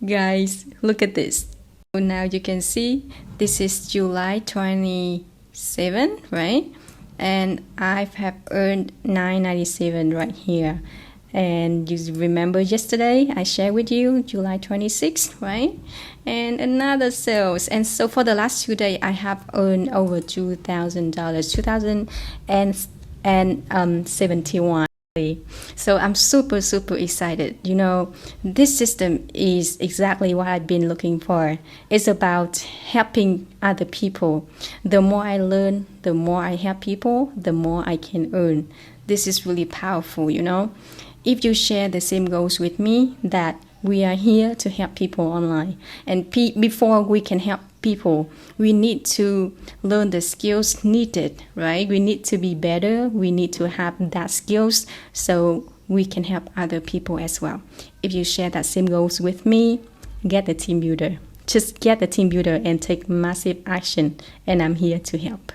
Guys, look at this. So now you can see this is July 27, right? And I have earned $9.97 right here. And you remember yesterday I shared with you July 26th, right? And another sales. And so for the last 2 days, I have earned over $2,000, $2,071. So I'm super excited. You know, this system is exactly what I've been looking for. It's about helping other people. The more I learn, the more I help people, the more I can earn. This is really powerful, you know. If you share the same goals with me, that we are here to help people online. And before we can help people, we need to learn the skills needed, right? We need to be better. We need to have that skills so we can help other people as well. If you share that same goals with me, get the team builder. Just get the team builder and take massive action. And I'm here to help.